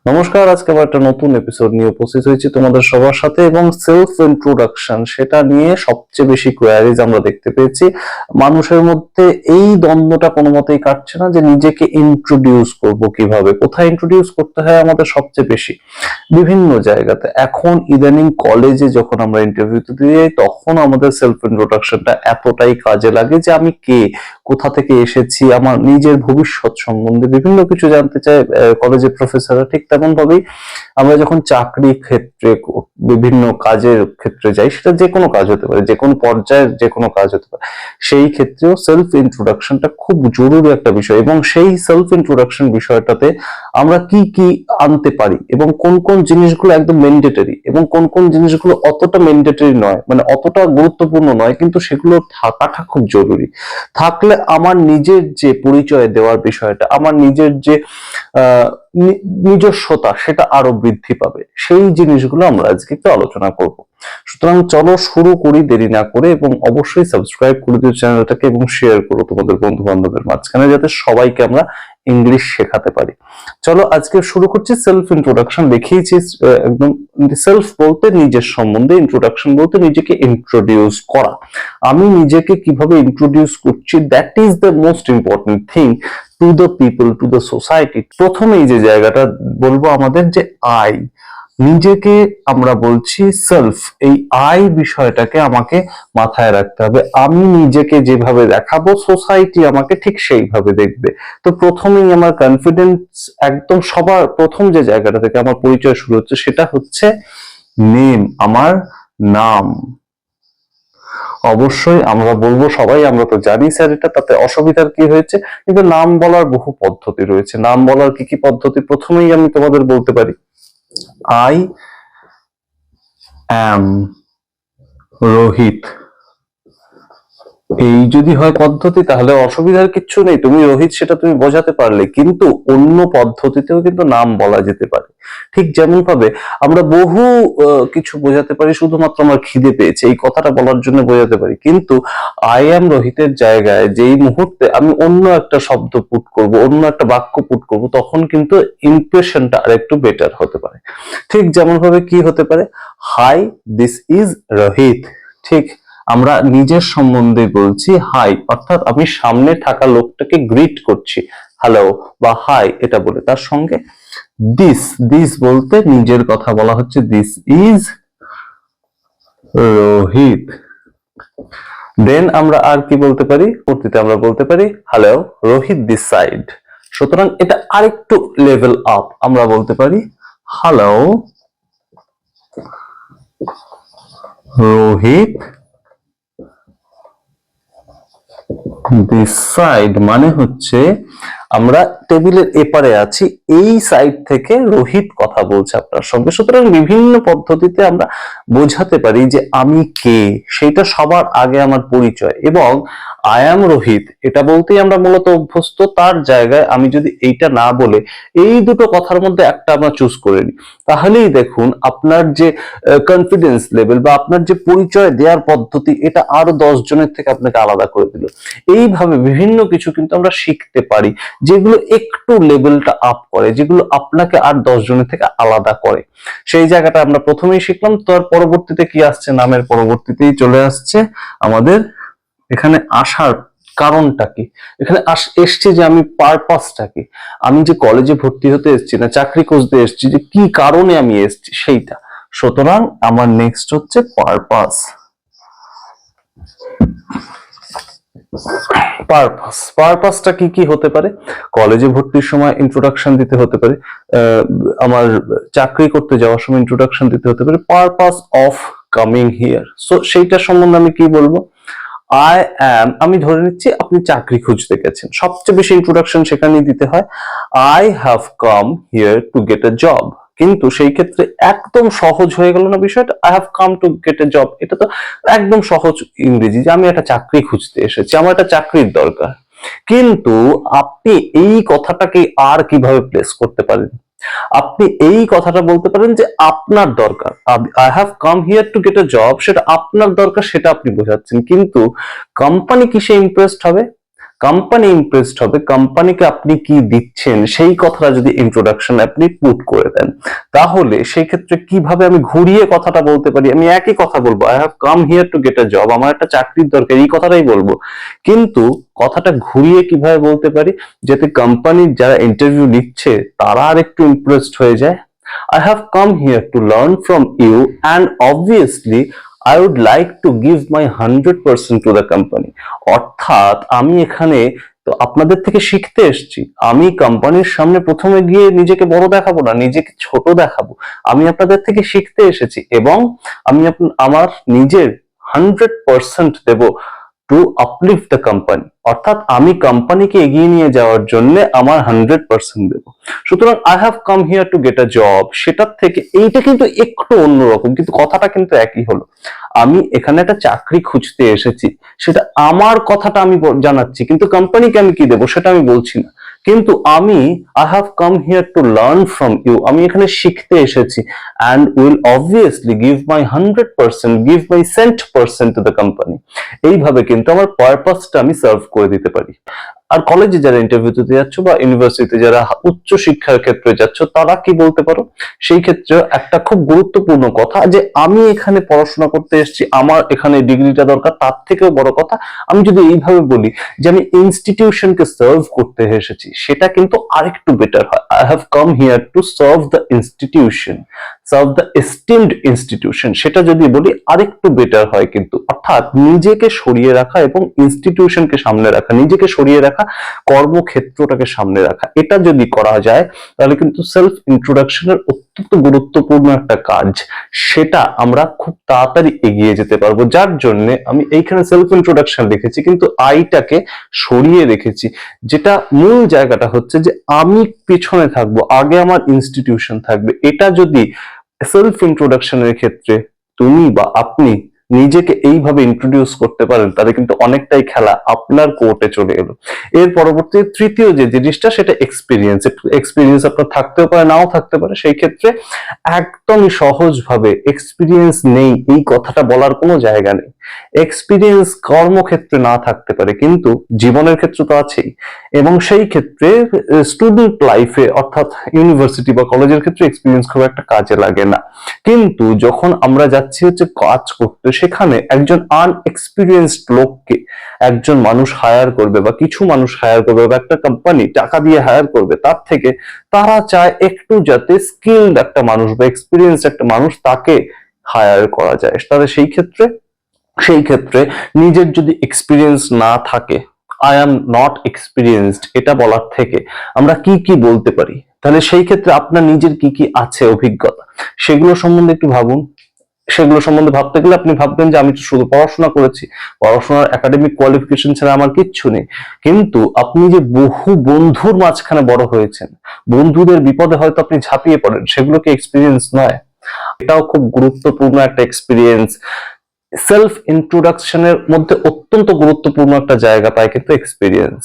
নমস্কার, আজকে আবার একটা নতুন এপিসোড নিয়ে উপস্থিত হয়েছি তোমাদের সবার সাথে। এবং সেলফ ইন্ট্রোডাকশন, সেটা নিয়ে সবচেয়ে বেশি কোয়ারিজ আমরা দেখতে পেয়েছি মানুষের মধ্যে। এই দ্বন্দ্বটা কোনো মতেই কাটছে না যে নিজেকে ইন্ট্রোডিউস করব কিভাবে, কোথায় ইন্ট্রোডিউস করতে হয় আমাদের সবচেয়ে বেশি বিভিন্ন জায়গাতে। এখন ইদানিং কলেজে যখন আমরা ইন্টারভিউতে দিয়ে যাই, তখন আমাদের সেলফ ইন্ট্রোডাকশনটা এতটাই কাজে লাগে যে আমি কে, কোথা থেকে এসেছি, আমার নিজের ভবিষ্যৎ সম্বন্ধে বিভিন্ন কিছু জানতে চায় কলেজের প্রফেসররা। ঠিক তেমন ভাবেই আমরা যখন চাকরি ক্ষেত্রে বিভিন্ন কাজের ক্ষেত্রে যাই, সেটা যে কোনো কাজ হতে পারে, যে কোনো পর্যায়ের যে কোনো কাজ হতে পারে, সেই ক্ষেত্রেও সেলফ ইন্ট্রোডাকশনটা খুব জরুরি একটা বিষয়। এবং সেই সেলফ ইন্ট্রোডাকশন বিষয়টাতে আমরা কি কি আনতে পারি এবং কোন কোন জিনিসগুলো একদম ম্যান্ডেটরি এবং কোন কোন জিনিসগুলো অতটা ম্যান্ডেটরি নয়, মানে অতটা গুরুত্বপূর্ণ নয়, কিন্তু সেগুলো থাকাটা খুব জরুরি। থাকলে আমার নিজের যে পরিচয় দেওয়ার বিষয়টা, আমার নিজের যে নিজস্বতা, সেটা আরো বৃদ্ধি পাবে। সেই জিনিসগুলো আমরা আজকে একটু আলোচনা করব। সুতরাং চলো শুরু করি দেরি না করে, এবং অবশ্যই সাবস্ক্রাইব করে দিও চ্যানেলটাকে এবং শেয়ার করো তোমাদের বন্ধু বান্ধবের মাঝখানে, যাতে সবাইকে আমরা ইংলিশ শেখাতে পারি। চলো আজকে শুরু করছি। সেলফ ইন্ট্রোডাকশন দেখিয়েছি একদম। সেলফ বলতে নিজের সম্বন্ধে, ইন্ট্রোডাকশন বলতে নিজেকে ইন্ট্রোডিউস করা। আমি নিজেকে কিভাবে ইন্ট্রোডিউস করছি, that is the most important thing to the people, to the society. প্রথমেই যে জায়গাটা বলবো আমাদের, যে আই, নিজেকে আমরা বলছি সেলফ, এই আই বিষয়টাকে আমাকে মাথায় রাখতে হবে। আমি নিজেকে যেভাবে দেখাবো, সোসাইটি আমাকে ঠিক সেইভাবে দেখবে। তো প্রথমেই আমার কনফিডেন্স, একদম সবার প্রথম যে জায়গাটা থেকে আমার পরিচয় শুরু হচ্ছে, সেটা হচ্ছে নেম, আমার নাম। অবশ্যই আমরা বলবো সবাই, আমরা তো জানি স্যার এটা, তাতে অসুবিধার কি হয়েছে, কিন্তু নাম বলার বহু পদ্ধতি রয়েছে। নাম বলার কি কি পদ্ধতি, প্রথমেই আমি তোমাদের বলতে পারি, আই অ্যাম রোহিত। এই যদি হয় পদ্ধতি, তাহলে অসুবিধার কিচ্ছু নেই, তুমি রোহিত সেটা তুমি বোঝাতে পারলে। কিন্তু অন্য পদ্ধতিতেও কিন্তু নাম বলা যেতে পারে। ঠিক যেমন ভাবে আমরা বহু কিছু বোঝাতে পারি, শুধুমাত্র আমার খিদে পেয়েছে এই কথাটা বলার জন্য বোঝাতে পারি। কিন্তু আই অ্যাম রোহিতের জায়গায় যেই মুহূর্তে আমি অন্য একটা শব্দ পুট করব, অন্য একটা বাক্য পুট করব, তখন কিন্তু ইমপ্রেশনটা আর একটু বেটার হতে পারে। ঠিক যেমন ভাবে কি হতে পারে, হাই, দিস ইজ রোহিত। ঠিক আমরা নিজের সম্বন্ধে বলছি হাই, অর্থাৎ আমি সামনে থাকা লোকটাকে গ্রিট করছি হ্যালো বা হাই এটা বলে। তার সঙ্গে দিস, দিস বলতে নিজের কথা বলা হচ্ছে, দিস ইজ রোহিত। দেন আমরা আর কি বলতে পারি, পরবর্তীতে আমরা বলতে পারি হ্যালো রোহিত দিস সাইড। সুতরাং এটা আরেকটু লেভেল আপ, আমরা বলতে পারি হ্যালো রোহিত দিস সাইড, মানে হচ্ছে আমরা টেবিলের এপারে আছি, এই সাইড থেকে রোহিত কথা বলছে আপনার সঙ্গে। সুতরাং বিভিন্ন পদ্ধতিতে আমরা বোঝাতে পারি যে আমি কে, সেটা সবার আগে আমার পরিচয়। এবং আই অ্যাম রোহিত এটা বলতেই আমরা মূলত অভ্যস্ত। তার জায়গায় আমি যদি এইটা না বলে এই দুটো কথার মধ্যে একটা আমরা চুজ করে নিই, তাহলেই দেখুন আপনার যে কনফিডেন্স লেভেল বা আপনার যে পরিচয় দেওয়ার পদ্ধতি, এটা আরো 10 জনের থেকে আপনাকে আলাদা করে দিল। এইভাবে বিভিন্ন কিছু কিন্তু আমরা শিখতে পারি, যেগুলো একটু লেভেলটা আপ করে, যেগুলো আপনাকে আর 10 জনের থেকে আলাদা করে। সেই জায়গাটা আমরা প্রথমেই শিখলাম। তার পরবর্তীতে কি আসছে, নামের পরবর্তীতেই চলে আসছে আমাদের এখানে আসার কারণটা কি, এখানে এসছে যে আমি পারপাসটা কি, আমি যে কলেজে ভর্তি হতে এসেছি না চাকরি খুঁজতে এসেছি, যে কি কারণে আমি এসেছি সেইটা। সুতরাং আমার নেক্সট হচ্ছে পারপাস। পারপাস, পারপাসটা কি কি হতে পারে, কলেজে ভর্তির সময় ইন্ট্রোডাকশন দিতে হতে পারে, আমার চাকরি করতে যাওয়ার সময় ইন্ট্রোডাকশন দিতে হতে পারে, purpose of coming here. So সেইটার সম্বন্ধে আমি কি বলবো, আই অ্যাম, আমি ধরে নিচ্ছি আপনি চাকরি খুঁজতে গেছেন, সবচেয়ে বেশি ইন্ট্রোডাকশন সেখানেই দিতে হয়। I have come here to get a job. কিন্তু সেই ক্ষেত্রে একদম সহজ হয়ে গেল না বিষয়টা, I have come to get a job, এটা তো একদম সহজ ইংরেজি, যে আমি একটা চাকরি খুঁজতে এসেছি, আমার একটা চাকরির দরকার। কিন্তু আপনি এই কথাটাকে আর কিভাবে প্লেস করতে পারেন, আপনি এই কথাটা বলতে পারেন যে আপনার দরকার, I have come here to get a job, সেটা আপনার দরকার, সেটা আপনি বোঝাচ্ছেন। কিন্তু কোম্পানি কিসে ইমপ্রেসড হবে, কোম্পানি ইমপ্রেসড হবে, কোম্পানিকে আপনি কি দিচ্ছেন সেই কথাটা যদি ইন্ট্রোডাকশন আপনি পুট করে দেন, তাহলে সেই ক্ষেত্রে কিভাবে আমি ঘুরিয়ে কথাটা বলতে পারি, আমি একই কথা বলবো, I have come here to get a job, আমার একটা চাকরির দরকার, এই কথাটাই বলবো। কিন্তু কথাটা ঘুরিয়ে কিভাবে বলতে পারি যাতে কোম্পানির যারা ইন্টারভিউ নিচ্ছে তারা আর একটু ইমপ্রেসড হয়ে যায়। I have come here to learn from you, and obviously I would like to give my 100% to the company. অর্থাৎ আমি এখানে তো আপনাদের থেকে শিখতে এসেছি, আমি কোম্পানির সামনে প্রথমে গিয়ে নিজেকে বড় দেখাবো না, নিজেকে ছোট দেখাবো, আমি আপনাদের থেকে শিখতে এসেছি এবং আমি আমার নিজের 100% দেব টু আপলিফট দ্য কোম্পানি, অর্থাৎ আমি কোম্পানিকে এগিয়ে নিয়ে যাওয়ার জন্য আমার 100% দেব। সুতরাং I have come here to get a job, সেটার থেকে এইটা কিন্তু একটু অন্যরকম, কিন্তু কথাটা কিন্তু একই হলো। আমি এখানে একটা চাকরি খুঁজতে এসেছি, সেটা আমার কথাটা আমি জানাচ্ছি, কিন্তু কোম্পানিকে আমি কি দেবো সেটা আমি বলছি না। কিন্তু আমি I have come here to learn from you, আমি এখানে শিখতে এসেছি, and will obviously give my 100%, give my 100% to the company. এইভাবে কিন্তু আমার পারপাসটা আমি সার্ভ করে দিতে পারি। আর কলেজে যারা ইন্টারভিউ দিতে যাচ্ছ বা ইউনিভার্সিটিতে যারা উচ্চ শিক্ষার ক্ষেত্রে যাচ্ছ, তারা কি বলতে পারো সেই ক্ষেত্রে একটা খুব গুরুত্বপূর্ণ কথা, যে আমি এখানে পড়াশোনা করতে এসেছি, আমার এখানে ডিগ্রিটা দরকার, তার থেকেও বড় কথা আমি যদি এইভাবে বলি যে আমি ইনস্টিটিউশনকে সার্ভ করতে এসেছি, সেটা কিন্তু আরেকটু বেটার হয়। I have come here to serve the institution, serve the esteemed institution, সেটা যদি বলি আরেকটু বেটার হয় কিন্তু। অর্থাৎ নিজেকে সরিয়ে রাখা এবং ইনস্টিটিউশনকে সামনে রাখা, নিজেকে সরিয়ে রাখা, কর্মক্ষেত্রটাকে সামনে রাখা, এটা যদি করা যায় তাহলে কিন্তু সেলফ ইন্ট্রোডাকশনের অত্যন্ত গুরুত্বপূর্ণ একটা কাজ, সেটা আমরা খুব তাড়াতাড়ি এগিয়ে যেতে পারবো। যার জন্য আমি এইখানে সেলফ ইন্ট্রোডাকশন লিখেছি কিন্তু আইটাকে সরিয়ে রেখেছি, যেটা মূল জায়গাটা হচ্ছে যে আমি পিছনে থাকবো, আগে আমার ইনস্টিটিউশন থাকবে। এটা যদি সেলফ ইন্ট্রোডাকশনের ক্ষেত্রে তুমি বা আপনি নিজেকে এইভাবে ইন্ট্রোডিউস করতে পারেন, তাহলে কিন্তু অনেকটাই খেলা আপনার কোর্টে চলে এলো। এর পরবর্তী তৃতীয় যে জিনিসটা, সেটা এক্সপিরিয়েন্স। এক্সপিরিয়েন্স আপনার থাকতেও পারে, নাও থাকতে পারে, সেই ক্ষেত্রে একদমই সহজভাবে এক্সপিরিয়েন্স নেই এই কথাটা বলার কোনো জায়গা নেই। এক্সপিরিয়েন্স কর্মক্ষেত্রে না থাকতে পারে কিন্তু জীবনের ক্ষেত্রে তো আছেই, এবং সেই ক্ষেত্রে স্টুডেন্ট লাইফে অর্থাৎ ইউনিভার্সিটি বা কলেজের ক্ষেত্রে এক্সপিরিয়েন্স খুব একটা কাজে লাগে না। কিন্তু যখন আমরা যাচ্ছি হচ্ছে কাজ করতে, সেখানে একজন আনএক্সপিরিয়েন্সড লোককে একজন মানুষ হায়ার করবে বা কিছু মানুষ হায়ার করবে বা একটা কোম্পানি টাকা দিয়ে হায়ার করবে, তার থেকে তারা চায় একটু যাতে স্কিলড একটা মানুষ বা এক্সপিরিয়েন্স একটা মানুষ তাকে হায়ার করা যায়। তাহলে সেই ক্ষেত্রে নিজের যদি এক্সপিরিয়েন্স না থাকে, আই এম নট এক্সপিরিয়েন্সড, এটা বলার থেকে আমরা কি কি বলতে পারি, তাহলে সেই ক্ষেত্রে আপনার নিজের কি কি আছে অভিজ্ঞতা, সেগুলো সম্বন্ধে একটু ভাবুন। সেগুলো সম্বন্ধে ভাবতে গেলে আপনি ভাববেন যে আমি তো শুধু পড়াশোনা করেছি, পড়াশোনার একাডেমিক কোয়ালিফিকেশন ছাড়া আমার কিচ্ছু নেই। কিন্তু আপনি যে বহু বন্ধুর মাঝখানে বড় হয়েছেন, বন্ধুদের বিপদে হয়তো আপনি ঝাঁপিয়ে পড়েন, সেগুলো কি এক্সপিরিয়েন্স নয়? এটাও খুব গুরুত্বপূর্ণ একটা এক্সপিরিয়েন্স। সেলফ ইন্ট্রোডাকশনের মধ্যে অত্যন্ত গুরুত্বপূর্ণ একটা জায়গা পায় কিন্তু experience.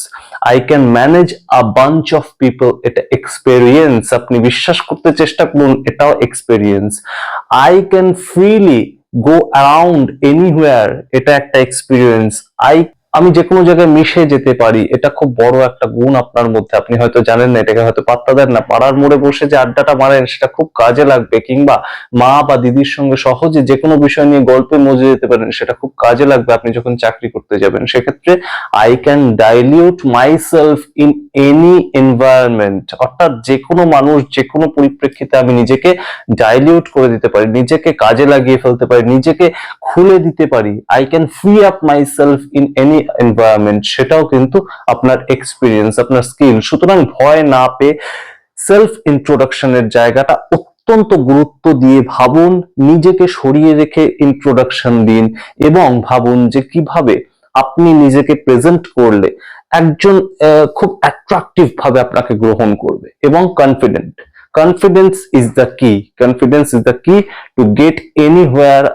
I can manage a bunch of people, এটা এক্সপেরিয়েন্স। আপনি বিশ্বাস করতে চেষ্টা করুন, এটাও experience. I can freely go around anywhere, এটা একটা এক্সপিরিয়েন্স। আমি যে কোনো জায়গায় মিশে যেতে পারি, এটা খুব বড় একটা গুণ আপনার মধ্যে, আপনি হয়তো জানেন না, এটাকে হয়তো পাত্তা দেন না। পাড়ার মোড়ে বসে যে আড্ডাটা মারেন, সেটা খুব কাজে লাগবে, কিংবা মা বা দিদির সঙ্গে সহজে যে কোনো বিষয় নিয়ে গল্পে মজে যেতে পারেন, সেটা খুব কাজে লাগবে আপনি যখন চাকরি করতে যাবেন। সেক্ষেত্রে I can dilute myself in any environment, অর্থাৎ যে কোনো মানুষ, যে কোনো পরিপ্রেক্ষিতে আমি নিজেকে ডাইলিউট করে দিতে পারি, নিজেকে কাজে লাগিয়ে ফেলতে পারি, নিজেকে খুলে দিতে পারি। I can free up myself in any environment, সেটাও কিন্তু আপনার এক্সপিরিয়েন্স, আপনার স্কিল। সুতরাং ভয় না পেয়ে সেলফ ইন্ট্রোডাকশনের জায়গাটা অত্যন্ত গুরুত্ব দিয়ে ভাবুন, নিজেকে সরিয়ে রেখে ইন্ট্রোডাকশন দিন, এবং ভাবুন যে কিভাবে আপনি নিজেকে প্রেজেন্ট করলে একজন খুব অ্যাট্রাকটিভ ভাবে আপনাকে গ্রহণ করবে। এবং confidence is the key to get anywhere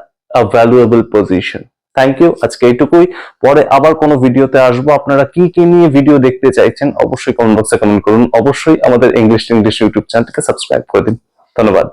a valuable position. Thank you, আজকে এইটুকুই। পরে আবার কোনো ভিডিওতে আসবো। আপনারা কি কি নিয়ে ভিডিও দেখতে চাইছেন অবশ্যই কমেন্ট বক্সে কমেন্ট করুন। অবশ্যই আমাদের ইংলিশ ইউটিউব চ্যানেলকে সাবস্ক্রাইব করে দিন। ধন্যবাদ।